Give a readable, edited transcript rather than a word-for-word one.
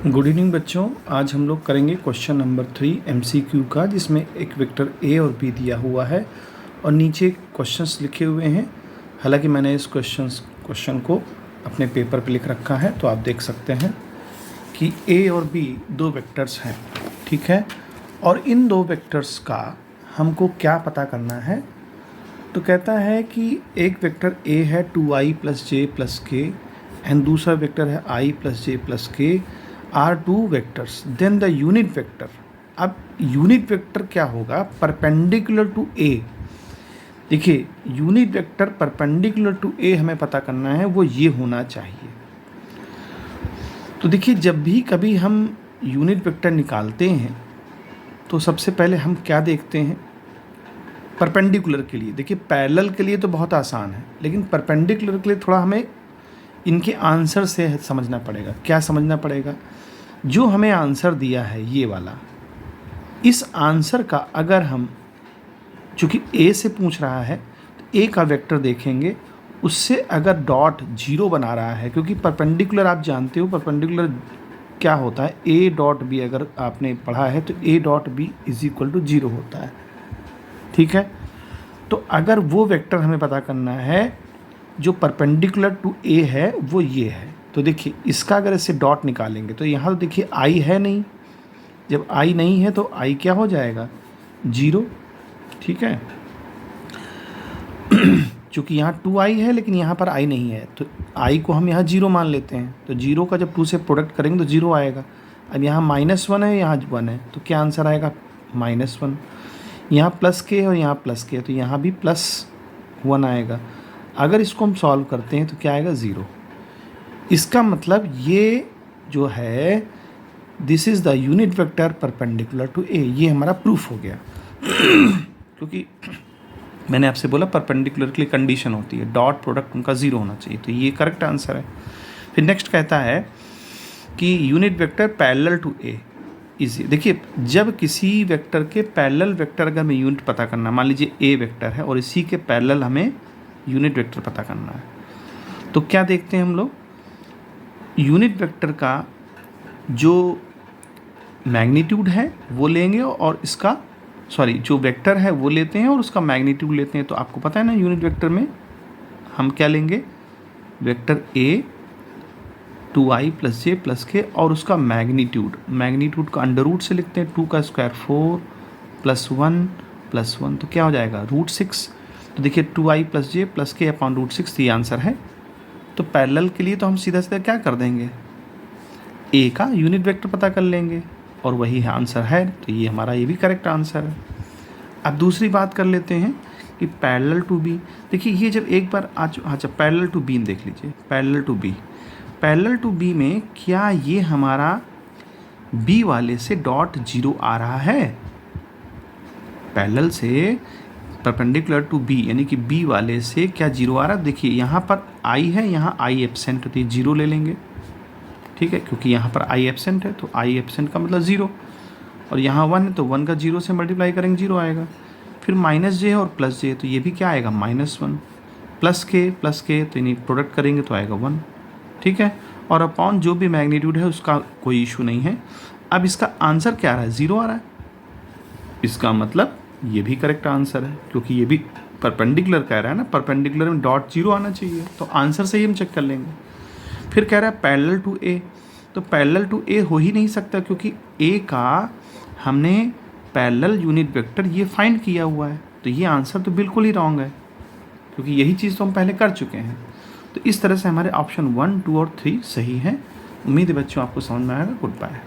Good evening बच्चों। आज हम लोग करेंगे क्वेश्चन नंबर 3 MCQ का, जिसमें एक वेक्टर ए और बी दिया हुआ है और नीचे क्वेश्चंस लिखे हुए हैं। हालांकि मैंने इस क्वेश्चन को अपने पेपर पे लिख रखा है, तो आप देख सकते हैं कि ए और बी दो वेक्टर्स हैं, ठीक है। और इन दो वेक्टर्स का हमको क्या पता करना है। तो कहता है कि एक वेक्टर ए है 2i + j + k एंड दूसरा वेक्टर है i + j + k are two vectors, then the unit vector. अब यूनिट वेक्टर क्या होगा? Perpendicular to A. देखिए, unit vector perpendicular to A हमें पता करना है, वो ये होना चाहिए। तो देखिए, जब भी कभी हम यूनिट वेक्टर निकालते हैं तो सबसे पहले हम क्या देखते हैं? परपेंडिकुलर के लिए देखिए, पैरेलल के लिए तो बहुत आसान है, लेकिन परपेंडिकुलर के लिए थोड़ा हमें इनके आंसर से समझना पड़ेगा। क्या समझना पड़ेगा? जो हमें आंसर दिया है ये वाला, इस आंसर का अगर हम, चूँकि ए से पूछ रहा है, तो ए का वेक्टर देखेंगे, उससे अगर डॉट 0 बना रहा है, क्योंकि परपेंडिकुलर आप जानते हो परपेंडिकुलर क्या होता है। ए डॉट बी अगर आपने पढ़ा है तो ए डॉट बी = 0 होता है, ठीक है। तो अगर वो वेक्टर हमें पता करना है जो परपेंडिकुलर टू ए है, वो ये है। तो देखिए, इसका अगर इससे डॉट निकालेंगे तो यहाँ तो देखिए आई है नहीं। जब आई नहीं है तो आई क्या हो जाएगा? 0, ठीक है। चूँकि यहाँ 2i है लेकिन यहाँ पर i नहीं है, तो i को हम यहाँ 0 मान लेते हैं। तो 0 का जब 2 से प्रोडक्ट करेंगे तो 0 आएगा। अब यहाँ -1 है, यहाँ 1 है, तो क्या आंसर आएगा? -1। यहाँ +k है और यहाँ +k है, तो यहाँ भी +1 आएगा। अगर इसको हम सॉल्व करते हैं तो क्या आएगा? 0। इसका मतलब ये जो है, this is the unit vector perpendicular to A. ये हमारा प्रूफ हो गया। क्योंकि मैंने आपसे बोला परपेंडिकुलर के लिए कंडीशन होती है, डॉट प्रोडक्ट उनका 0 होना चाहिए, तो ये करेक्ट आंसर है। फिर नेक्स्ट कहता है कि unit vector parallel to A is. देखिए, जब किसी वेक्टर के पैरेलल वेक्टर अगर हमें यूनिट पता करना, मान लीजिए ए वेक्टर है और इसी के पैरेलल हमें यूनिट वेक्टर पता करना है, तो क्या देखते हैं हम लोग? यूनिट वेक्टर का जो मैग्नीट्यूड है वो लेंगे और इसका जो वेक्टर है वो लेते हैं और उसका मैग्नीट्यूड लेते हैं। तो आपको पता है ना, यूनिट वेक्टर में हम क्या लेंगे? Vector A 2i + j + k और उसका मैग्नीट्यूड का अंडर रूट से लिखते हैं। 2 का स्क्वायर 4 + 1 तो क्या हो जाएगा? √6। तो देखिए, 2i + j + k / √6 ये आंसर है। तो पैरेलल के लिए तो हम सीधा सीधा क्या कर देंगे? ए का यूनिट वेक्टर पता कर लेंगे और वही आंसर है। तो ये हमारा ये भी करेक्ट आंसर है। अब दूसरी बात कर लेते हैं कि पैरेलल टू बी। देखिए, ये जब एक बार अच्छा पैरेलल टू बी देख लीजिए। पैरेलल टू बी में क्या ये हमारा बी वाले से डॉट 0 आ रहा है? पैरेलल से परपेंडिकुलर टू बी यानी कि बी वाले से क्या 0 आ रहा है? देखिए, यहाँ पर आई है, यहाँ आई एब्सेंट होती है, 0 ले लेंगे, ठीक है। क्योंकि यहाँ पर आई एब्सेंट है तो आई एब्सेंट का मतलब 0, और यहाँ 1 है तो 1 का 0 से मल्टीप्लाई करेंगे 0 आएगा। फिर -j और +j, तो ये भी क्या आएगा? -1 +k तो इन्हीं प्रोडक्ट करेंगे तो आएगा 1, ठीक है। और अपॉन जो भी मैग्नीट्यूड है उसका कोई इशू नहीं है। अब इसका आंसर क्या आ रहा है? 0 आ रहा है। इसका मतलब ये भी करेक्ट आंसर है, क्योंकि ये भी परपेंडिकुलर कह रहा है ना, परपेंडिकुलर में डॉट 0 आना चाहिए, तो आंसर से ही हम चेक कर लेंगे। फिर कह रहा है पैरेलल टू ए, तो पैरेलल टू ए हो ही नहीं सकता, क्योंकि ए का हमने पैरेलल यूनिट वेक्टर ये फाइंड किया हुआ है, तो ये आंसर तो बिल्कुल ही रॉन्ग है, क्योंकि यही चीज़ तो हम पहले कर चुके हैं। तो इस तरह से हमारे ऑप्शन 1, 2 और 3 सही हैं। उम्मीद है बच्चों आपको समझ में आएगा। Good bye.